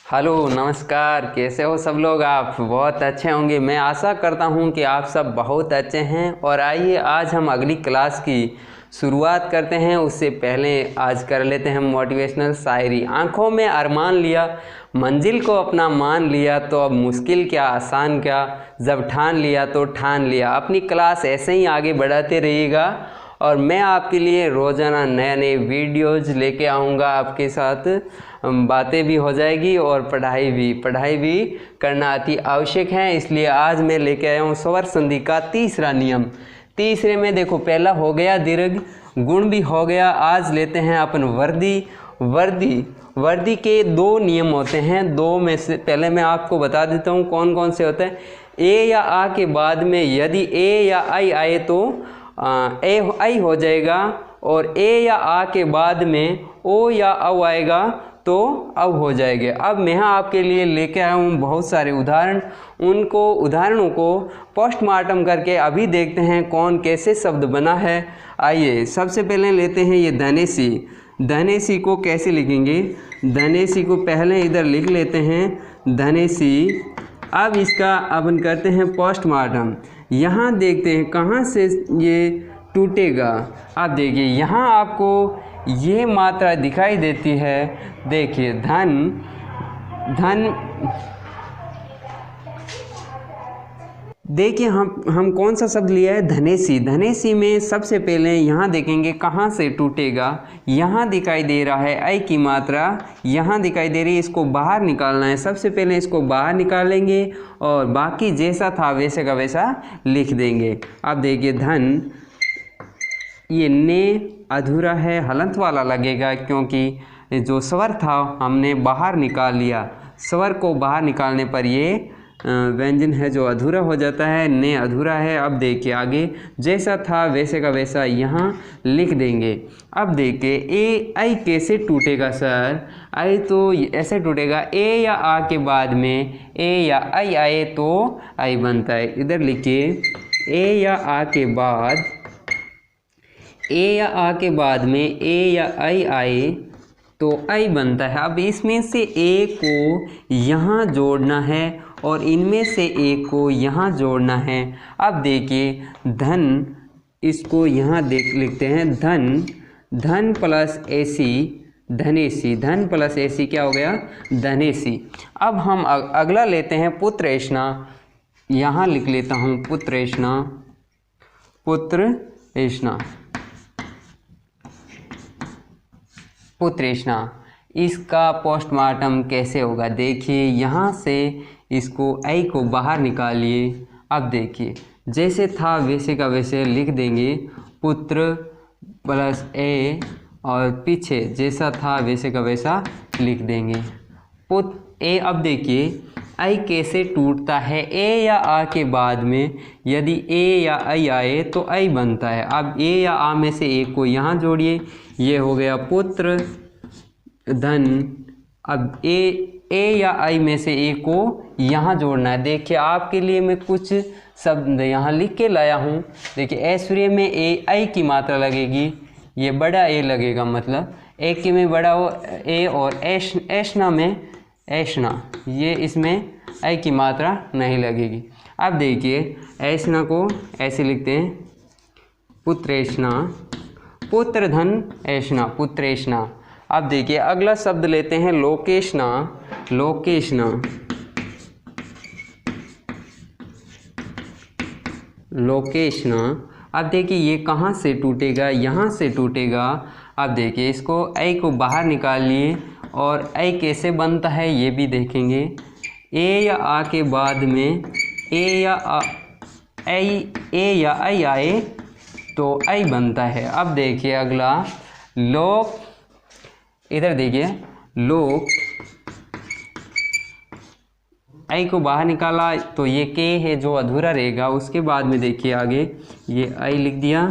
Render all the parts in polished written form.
Hello नमस्कार, कैसे हो सब लोग। आप बहुत अच्छे होंगे, मैं आशा करता हूं कि आप सब बहुत अच्छे हैं। और आइए आज हम अगली क्लास की शुरुआत करते हैं। उससे पहले आज कर लेते हैं मोटिवेशनल शायरी। आंखों में अरमान लिया, मंजिल को अपना मान लिया, तो अब मुश्किल क्या आसान क्या, जब ठान लिया तो ठान लिया। अपनी क्लास ऐसे ही आगे बढ़ाते रहिएगा और मैं आपके लिए रोज़ाना नए नए वीडियोज़ लेके आऊँगा। आपके साथ बातें भी हो जाएगी और पढ़ाई भी करना अति आवश्यक है। इसलिए आज मैं लेके आया हूँ स्वर संधि का तीसरा नियम। तीसरे में देखो, पहला हो गया दीर्घ, गुण भी हो गया। आज लेते हैं अपन वर्दी के दो नियम होते हैं। दो में से पहले मैं आपको बता देता हूँ कौन कौन से होते हैं। ए या आ के बाद में यदि ए या आई आए तो ए आई हो जाएगा, और ए या आ के बाद में ओ या औ आएगा तो अब हो जाएंगे। अब मैं आपके लिए लेके आया हूँ बहुत सारे उदाहरण। उदाहरणों को पोस्टमार्टम करके अभी देखते हैं कौन कैसे शब्द बना है। आइए सबसे पहले लेते हैं ये धनेसी। धनेसी को कैसे लिखेंगे? धनेसी को पहले इधर लिख लेते हैं धनेसी। अब इसका अपन करते हैं पोस्टमार्टम। यहाँ देखते हैं कहाँ से ये टूटेगा। अब देखिए यहाँ आपको ये मात्रा दिखाई देती है। देखिए धन देखिए हम कौन सा शब्द लिया है? धनेसी। धनेसी में सबसे पहले यहाँ देखेंगे कहाँ से टूटेगा। यहाँ दिखाई दे रहा है आई की मात्रा, यहाँ दिखाई दे रही है। इसको बाहर निकालना है। सबसे पहले इसको बाहर निकालेंगे और बाकी जैसा था वैसे का वैसा लिख देंगे। अब देखिए धन, ये ने अधूरा है, हलंत वाला लगेगा क्योंकि जो स्वर था हमने बाहर निकाल लिया। स्वर को बाहर निकालने पर ये व्यंजन है जो अधूरा हो जाता है। ने अधूरा है। अब देखिए आगे जैसा था वैसे का वैसा यहाँ लिख देंगे। अब देखिए ए आई कैसे टूटेगा सर? आई तो ऐसे टूटेगा, ए या आ के बाद में ए या आई आए तो आई बनता है। इधर लिखिए ए या आ के बाद, ए या आ के बाद में ए या आई आए तो आई बनता है। अब इसमें से ए को यहाँ जोड़ना है और इनमें से एक को यहाँ जोड़ना है। अब देखिए धन, इसको यहाँ लिखते हैं धन प्लस एसी, धनेसी। धन प्लस एसी क्या हो गया? धनेसी। अब हम अगला लेते हैं पुत्रेष्णा। यहाँ लिख लेता हूँ पुत्रेष्णा। पुत्रेष्णा, इसका पोस्टमार्टम कैसे होगा? देखिए यहाँ से इसको आई को बाहर निकालिए। अब देखिए जैसे था वैसे का वैसे लिख देंगे। पुत्र प्लस ए और पीछे जैसा था वैसे का वैसा लिख देंगे ए। अब देखिए आई कैसे टूटता है? ए या आ के बाद में यदि ए या आई आए तो आई बनता है। अब ए या आ में से एक को यहाँ जोड़िए, ये हो गया पुत्र धन। अब ए या आई में से एक को यहाँ जोड़ना है। देखिए आपके लिए मैं कुछ शब्द यहाँ लिख के लाया हूँ। देखिए ऐश्वर्य में ए आई की मात्रा लगेगी, ये बड़ा ए लगेगा, मतलब एक के में बड़ा हो ए, और ऐष्णा में ऐष्णा, ये इसमें आई की मात्रा नहीं लगेगी। अब देखिए ऐष्णा को ऐसे लिखते हैं पुत्रेष्णा, पुत्र धन ऐष्णा, पुत्रेष्णा। अब देखिए अगला शब्द लेते हैं लोकेष्णा। अब देखिए ये कहाँ से टूटेगा? यहाँ से टूटेगा। अब देखिए इसको आई को बाहर निकालिए और आई कैसे बनता है ये भी देखेंगे। ए या आ के बाद में ए या आई आए तो आई बनता है। अब देखिए अगला लोक। इधर देखिए लोक, आई को बाहर निकाला तो ये के है जो अधूरा रहेगा। उसके बाद में देखिए आगे ये आई लिख दिया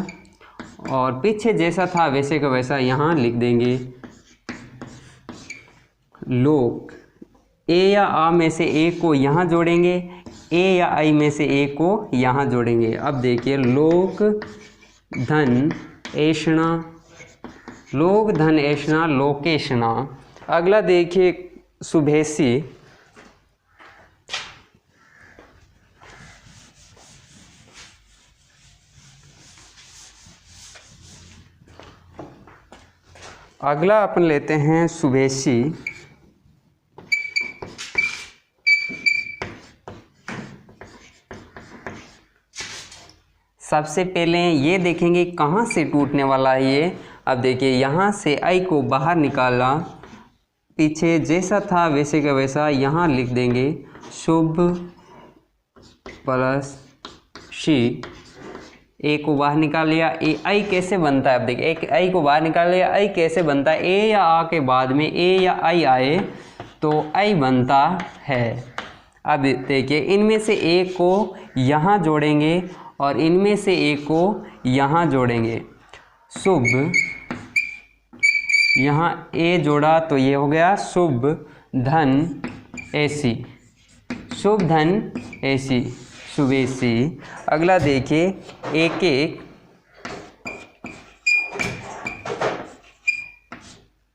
और पीछे जैसा था वैसे का वैसा यहाँ लिख देंगे लोक। ए या आ में से एक को यहाँ जोड़ेंगे, ए या आई में से एक को यहाँ जोड़ेंगे। अब देखिए लोक धन ऐष्णा, लोक धन ऐष्णा, लोकेष्णा। अगला देखिए शुभेसी। अगला अपन लेते हैं शुभेसी। सबसे पहले ये देखेंगे कहाँ से टूटने वाला है ये। अब देखिए यहाँ से आई को बाहर निकाला, पीछे जैसा था वैसे का वैसा यहाँ लिख देंगे शुभ प्लस शी। ए को बाहर निकाल लिया, ए आई कैसे बनता है। अब देखिए एक आई को बाहर निकाल लिया, आई कैसे बनता है। ए या आ के बाद में ए या आई आए तो आई बनता है। अब देखिए इनमें से एक को यहाँ जोड़ेंगे और इनमें से एक को यहाँ जोड़ेंगे। शुभ, यहाँ ए जोड़ा तो ये हो गया शुभ धन ऐसी, शुभ धन ऐसी, शुभेसी। अगला देखिए एक एक,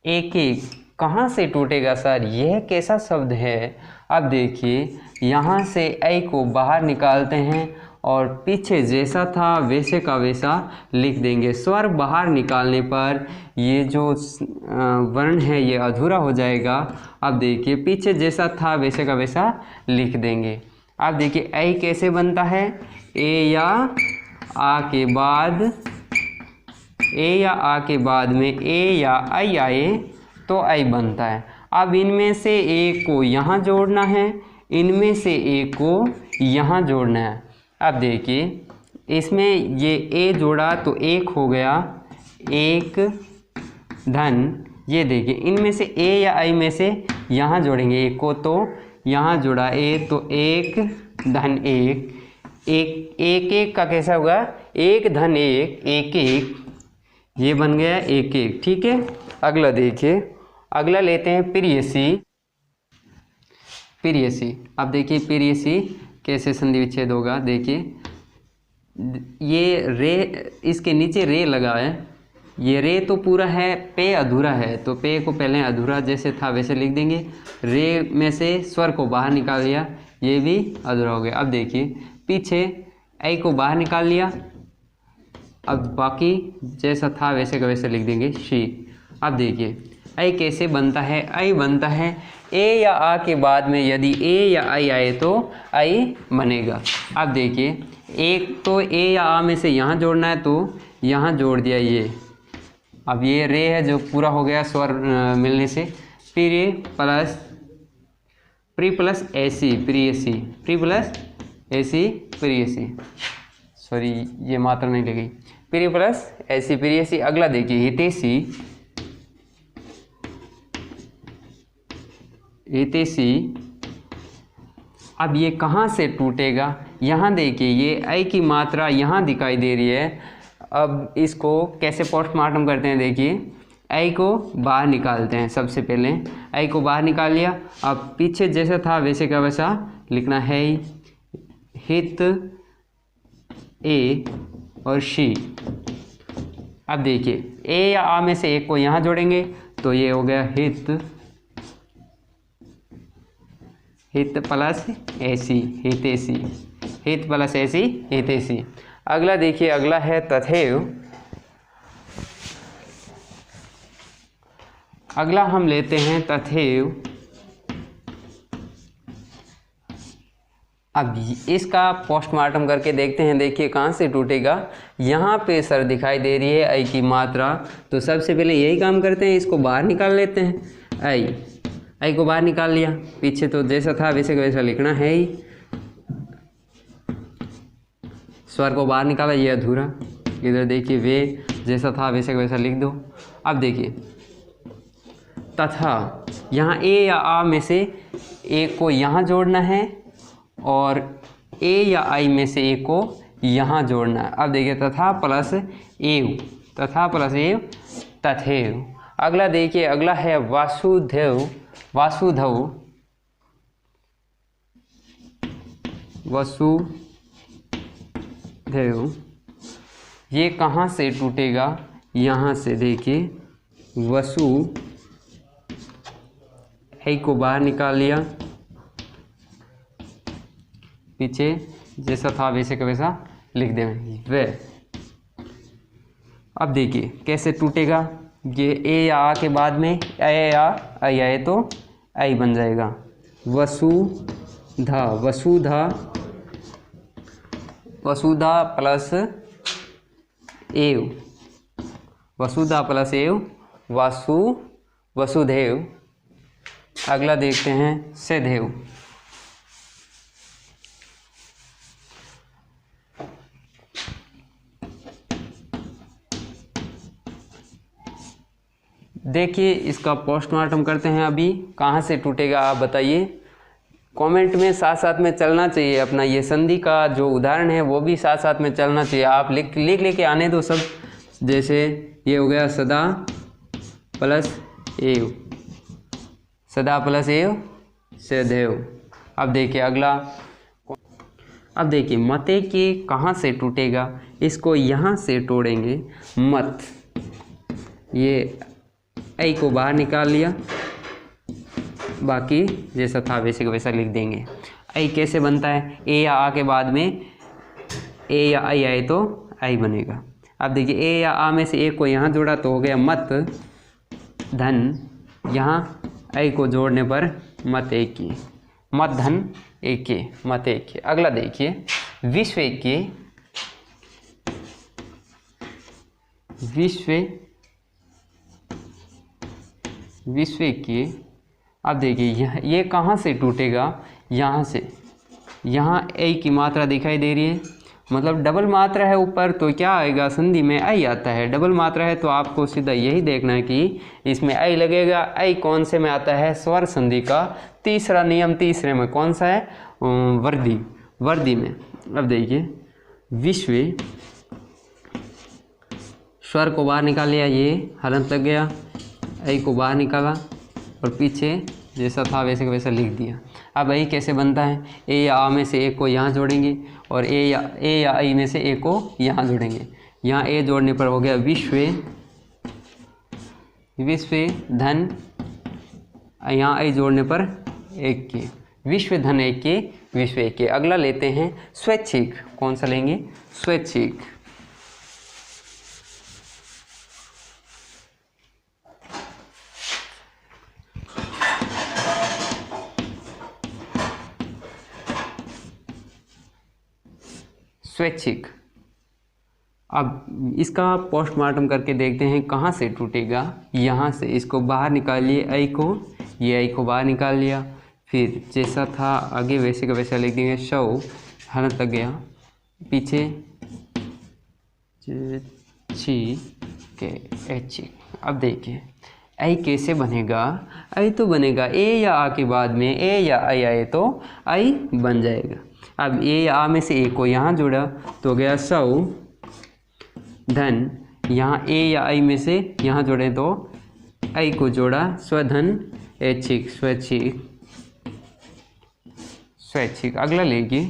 एक एक कहाँ से टूटेगा सर, यह कैसा शब्द है। अब देखिए यहाँ से ऐ को बाहर निकालते हैं और पीछे जैसा था वैसे का वैसा लिख देंगे। स्वर बाहर निकालने पर ये जो वर्ण है ये अधूरा हो जाएगा। अब देखिए पीछे जैसा था वैसे का वैसा लिख देंगे। अब देखिए ऐ कैसे बनता है। ए या आ के बाद, ए या आ के बाद में ए या आई आए तो आई बनता है। अब इनमें से एक को यहाँ जोड़ना है, इनमें से एक को यहाँ जोड़ना है। अब देखिए इसमें ये ए जोड़ा तो एक हो गया एक धन। ये देखिए इनमें से ए या आई में से यहाँ जोड़ेंगे एक को तो यहाँ जोड़ा ए तो एक धन एक, एक एक एक का कैसा होगा एक धन एक, एक एक, ये बन गया एक एक। ठीक है। अगला देखिए, अगला लेते हैं प्रियसी। प्रियसी, अब देखिए प्रियसी कैसे संधि विच्छेद होगा। देखिए ये रे, इसके नीचे रे लगा है, ये रे तो पूरा है, पे अधूरा है तो पे को पहले अधूरा जैसे था वैसे लिख देंगे। रे में से स्वर को बाहर निकाल लिया, ये भी अधूरा हो गया। अब देखिए पीछे ऐ को बाहर निकाल लिया, अब बाकी जैसा था वैसे का वैसे लिख देंगे शी। अब देखिए ऐ कैसे बनता है। ऐ बनता है ए या आ के बाद में यदि ए या आई आए तो आई बनेगा। अब देखिए एक तो ए या आ में से यहाँ जोड़ना है तो यहाँ जोड़ दिया ये। अब ये रे है जो पूरा हो गया स्वर मिलने से। प्री प्लस ऐसी प्रियसी, प्री प्लस ऐसी प्रियसी, सॉरी ये मात्रा नहीं लगी, प्री प्लस ऐसी प्रियसी। अगला देखिए हितैषी। हितैषी, अब ये कहाँ से टूटेगा। यहाँ देखिए ये ऐ की मात्रा यहाँ दिखाई दे रही है। अब इसको कैसे पोस्टमार्टम करते हैं। देखिए ऐ को बाहर निकालते हैं। सबसे पहले ऐ को बाहर निकाल लिया, अब पीछे जैसा था वैसे का वैसा लिखना है। हित ए और शी। अब देखिए ए या आ में से एक को यहाँ जोड़ेंगे तो ये हो गया हित, हित प्लस ऐसी हितैषी, हित प्लस ऐसी हितैषी। अगला देखिए, अगला है तथैव। अगला हम लेते हैं तथैव। अब इसका पोस्टमार्टम करके देखते हैं। देखिए कहाँ से टूटेगा। यहाँ पे सर दिखाई दे रही है ऐ की मात्रा, तो सबसे पहले यही काम करते हैं, इसको बाहर निकाल लेते हैं। ऐ को बाहर निकाल लिया, पीछे तो जैसा था वैसे का वैसा लिखना है ही। स्वर को बाहर निकाला, ये अधूरा। इधर देखिए वे जैसा था वैसे का वैसा लिख दो। अब देखिए तथा, यहाँ ए या आ में से एक को यहाँ जोड़ना है और ए या आई में से एक को यहाँ जोड़ना है। अब देखिए तथा प्लस एव, तथा प्लस एव तथैव। अगला देखिए, अगला है वासुदेव। वासुधव, वसुदेव, ये कहाँ से टूटेगा। यहाँ से देखिए वसु ऐ को बाहर निकाल लिया, पीछे जैसा था वैसे का वैसा लिख देंगे वे। अब देखिए कैसे टूटेगा, ये ए या आ के बाद में ए या आई आए तो आई बन जाएगा। वसुधा, वसुधा, वसुधा प्लस एव, वसुधा प्लस एव वासु, वसुधैव। अगला देखते हैं सदैव। देखिए इसका पोस्टमार्टम करते हैं। अभी कहाँ से टूटेगा आप बताइए। कमेंट में साथ साथ में चलना चाहिए, अपना ये संधि का जो उदाहरण है वो भी साथ साथ में चलना चाहिए। आप लिख लेके आने दो सब। जैसे ये हो गया सदा प्लस एव, सदा प्लस एव सदैव। अब देखिए अगला, अब देखिए मते के कहाँ से टूटेगा, इसको यहाँ से तोड़ेंगे मत, ये ऐ को बाहर निकाल लिया, बाकी जैसा था वैसे का वैसा लिख देंगे। ऐ कैसे बनता है, ए या आ के बाद में ए या आई आए तो आई बनेगा। अब देखिए ए या आ में से एक को यहाँ जोड़ा तो हो गया मत धन, यहाँ ऐ को जोड़ने पर मत एक की, मत धन एक के, मत एक के। अगला देखिए विश्व एक के, विश्व, विश्व के। अब देखिए ये कहाँ से टूटेगा, यहाँ से। यहाँ ए की मात्रा दिखाई दे रही है, मतलब डबल मात्रा है ऊपर तो क्या आएगा, संधि में आई आता है। डबल मात्रा है तो आपको सीधा यही देखना है कि इसमें आई लगेगा। आई कौन से में आता है, स्वर संधि का तीसरा नियम, तीसरे में कौन सा है, वर्दी, वर्दी में। अब देखिए विश्व, स्वर को बाहर निकाल लिया, ये हलंत लग गया, ऐ को बाहर निकाला और पीछे जैसा था वैसे का वैसा लिख दिया। अब ऐ कैसे बनता है, ए या आ में से एक को यहाँ जोड़ेंगे और ए या आई में से एक को यहाँ जोड़ेंगे। यहाँ ए जोड़ने पर हो गया विश्व, विश्व धन, यहाँ आई जोड़ने पर एक के, विश्व धन एक के, विश्व एक के। अगला लेते हैं स्वैच्छिक। कौन सा लेंगे, स्वैच्छिक। स्वैच्छिक। अब इसका पोस्टमार्टम करके देखते हैं कहाँ से टूटेगा। यहाँ से इसको बाहर निकालिए, ऐ को, ये ऐ को बाहर निकाल लिया, फिर जैसा था आगे वैसे का वैसा लिख देंगे। शव हलंत लग गया, पीछे छी के ऐच्छिक। अब देखिए ऐ कैसे बनेगा, ऐ तो बनेगा ए या आ के बाद में ए या आई आए तो आई बन जाएगा। अब ए या आ में से ए को यहाँ जोड़ा तो गया सौ धन, यहाँ ए या आई में से यहाँ जोड़े तो आई को जोड़ा स्वधन ऐच्छिक, स्वैच्छिक, स्वैच्छिक। अगला लेंगे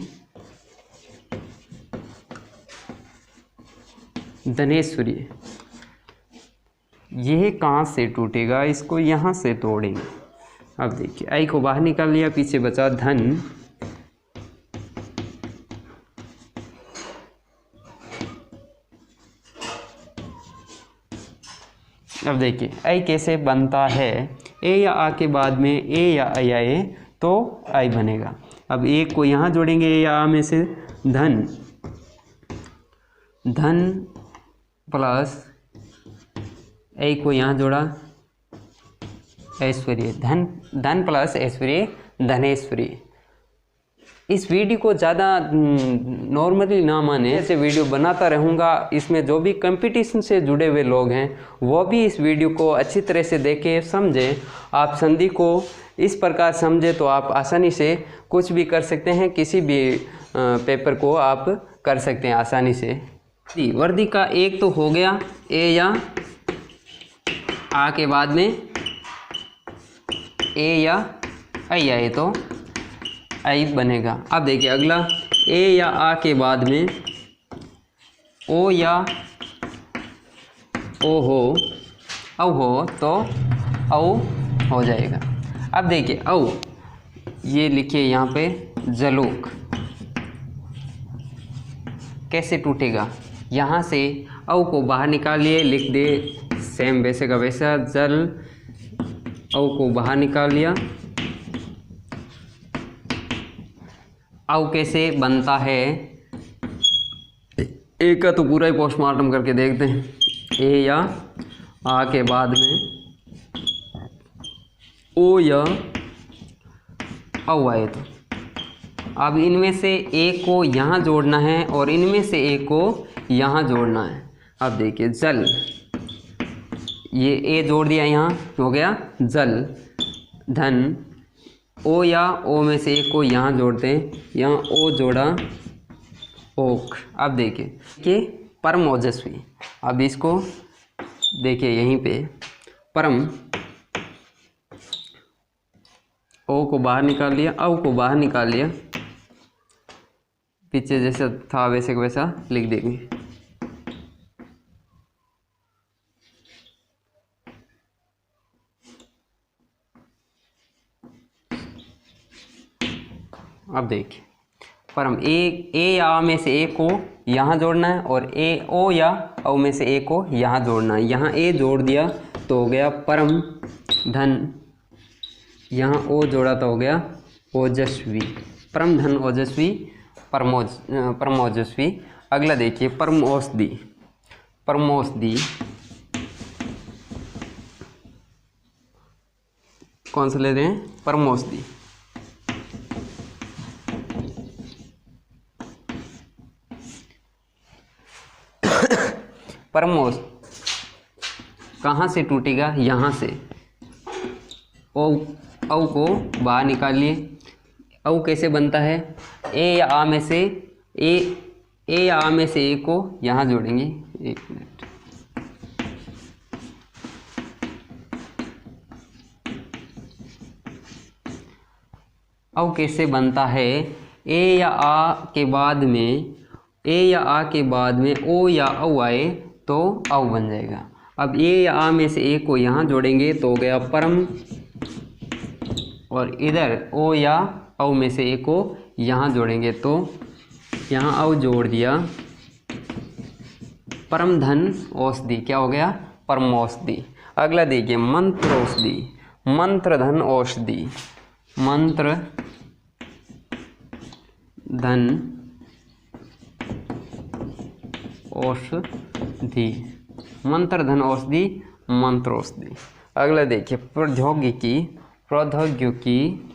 धनेश्वरी। यह कहाँ से टूटेगा, इसको यहाँ से तोड़ेंगे। अब देखिए आई को बाहर निकाल लिया, पीछे बचा धन, अब देखिए आई कैसे बनता है, ए या आ के बाद में ए या आई आए तो आई बनेगा। अब ए को यहाँ जोड़ेंगे, ए या आ में से धन, धन प्लस ए को यहाँ जोड़ा ऐश्वर्य, धन, धन प्लस ऐश्वर्य धनेश्वरी। इस वीडियो को ज़्यादा नॉर्मली ना माने, ऐसे वीडियो बनाता रहूँगा। इसमें जो भी कंपटीशन से जुड़े हुए लोग हैं वो भी इस वीडियो को अच्छी तरह से देखें, समझें। आप संधि को इस प्रकार समझे तो आप आसानी से कुछ भी कर सकते हैं, किसी भी पेपर को आप कर सकते हैं आसानी से। वर्दी का एक तो हो गया, ए या आ के बाद में ए या आई आए तो आई बनेगा। अब देखिए अगला ए या आ के बाद में ओ या ओ हो, औ हो तो औ हो जाएगा। अब देखिए औ, ये लिखिए यहाँ पे जलोक, कैसे टूटेगा, यहाँ से औ को बाहर निकालिए, लिख दे सेम वैसे का वैसा, जल औ को बाहर निकाल लिया। औ कैसे बनता है, ए का तो पूरा ही पोस्टमार्टम करके देखते हैं। ए या आ के बाद में ओ या औ आए, तो अब इनमें से ए को यहाँ जोड़ना है और इनमें से ए को यहाँ जोड़ना है। अब देखिए जल, ये ए जोड़ दिया, यहाँ हो गया जल। धन, ओ या ओ में से एक को यहाँ जोड़ते हैं, यहाँ ओ जोड़ा ओक। अब देखिए कि परम ओजस्वी, अब इसको देखिए यहीं पे परम, ओ को बाहर निकाल लिया, औ को बाहर निकाल लिया, पीछे जैसा था वैसे का वैसा लिख देंगे। अब देखिए परम, ए या आ में से ए को यहाँ जोड़ना है और ए ओ या औ में से ए को यहाँ जोड़ना है। यहाँ ए जोड़ दिया तो हो गया परम धन, यहाँ ओ जोड़ा तो हो गया ओजस्वी। परम धन ओजस्वी, परम ओजस्वी। अगला देखिए परम औषधि, परम औषधि कौन सा ले रहे हैं, परम औषधि। परम औषधि कहाँ से टूटेगा, यहाँ से। ओ को बाहर निकालिए। औ कैसे बनता है, ए या आ में से ए या आ में से ए को यहाँ जोड़ेंगे। एक मिनट, औ कैसे बनता है, ए या आ के बाद में, ए या आ के बाद में ओ या औ आए तो औ बन जाएगा। अब ए या आ में से ए को यहाँ जोड़ेंगे तो हो गया परम, और इधर ओ या औ में से ए को यहाँ जोड़ेंगे तो यहाँ औ जोड़ दिया, परम धन औषधि। क्या हो गया, परम औषधि। अगला देखिए मंत्र औषधि, मंत्र धन औषधि, मंत्र धन औषधि, मंत्र धन औषधि, मंत्र औषधि। अगला देखिए प्रौद्योगिकी, प्रौद्योगिकी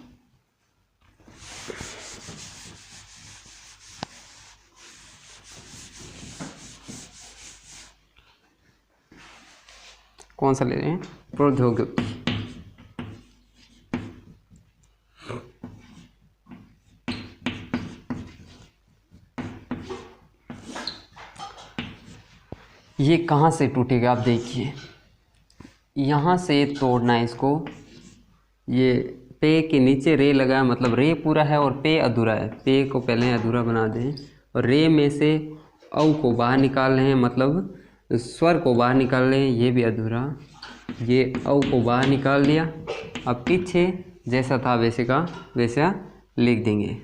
कौन सा ले रहे हैं, प्रौद्योगिकी। ये कहाँ से टूटेगा, आप देखिए यहाँ से तोड़ना है इसको। ये पे के नीचे रे लगा है, मतलब रे पूरा है और पे अधूरा है। पे को पहले अधूरा बना दें और रे में से औ को बाहर निकाल रहे हैं, मतलब स्वर को बाहर निकाल रहे हैं, ये भी अधूरा। ये औ को बाहर निकाल लिया। अब पीछे जैसा था वैसे का वैसा लिख देंगे।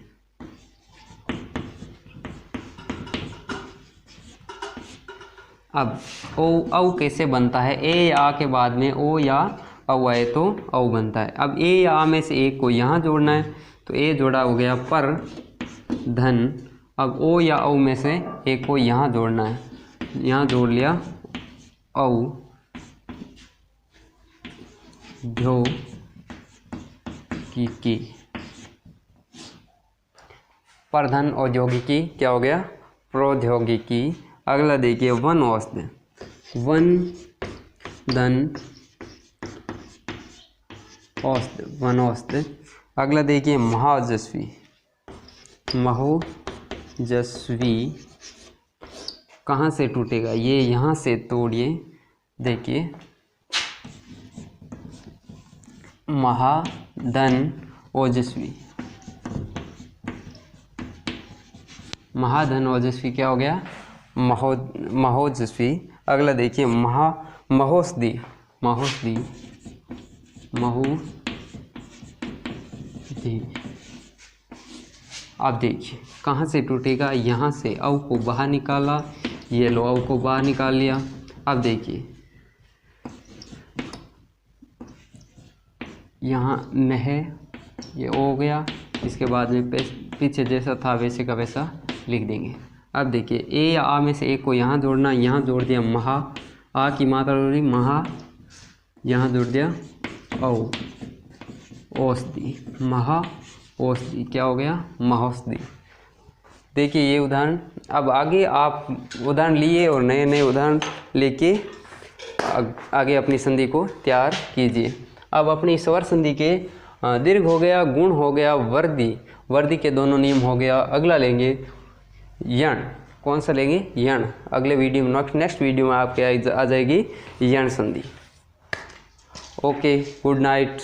अब औ कैसे बनता है, ए या आ के बाद में ओ या औ आए तो औ बनता है। अब ए या आ में से एक को यहाँ जोड़ना है तो ए जोड़ा हो गया पर धन। अब ओ या औ में से एक को यहाँ जोड़ना है, यहाँ जोड़ लिया औ ध्यो की, परधन औद्योगिकी। क्या हो गया, प्रौद्योगिकी। अगला देखिए वन औषधि, वन धन औषधि, वन औषधि। अगला देखिए महाओजस्वी, महोजस्वी कहाँ से टूटेगा, ये यहाँ से तोड़िए। देखिए महाधन ओजस्वी, महाधन ओजस्वी क्या हो गया, महोजस्वी। अगला देखिए महोषधि, महोषधि, आप देखिए कहाँ से टूटेगा, यहाँ से औ को बाहर निकाला, ये लो औ को बाहर निकाल लिया। अब देखिए यहाँ न है, ये हो गया, इसके बाद में पीछे जैसा था वैसे का वैसा लिख देंगे। अब देखिए ए या आ में से एक को यहाँ जोड़ना, यहाँ जोड़ दिया महा, आ की मात्रा जोड़ी महा, यहाँ जोड़ दिया औ, औषधि, महा औषधि, क्या हो गया महौषधि। देखिए ये उदाहरण। अब आगे आप उदाहरण लिए और नए नए उदाहरण लेके आगे अपनी संधि को तैयार कीजिए। अब अपनी स्वर संधि के दीर्घ हो गया, गुण हो गया, वर्दी, वर्दी के दोनों नियम हो गया। अगला लेंगे यण। कौन सा लेंगे? यण। अगले वीडियो में, नेक्स्ट वीडियो में आपके आ जाएगी यण संधि। Okay, good night.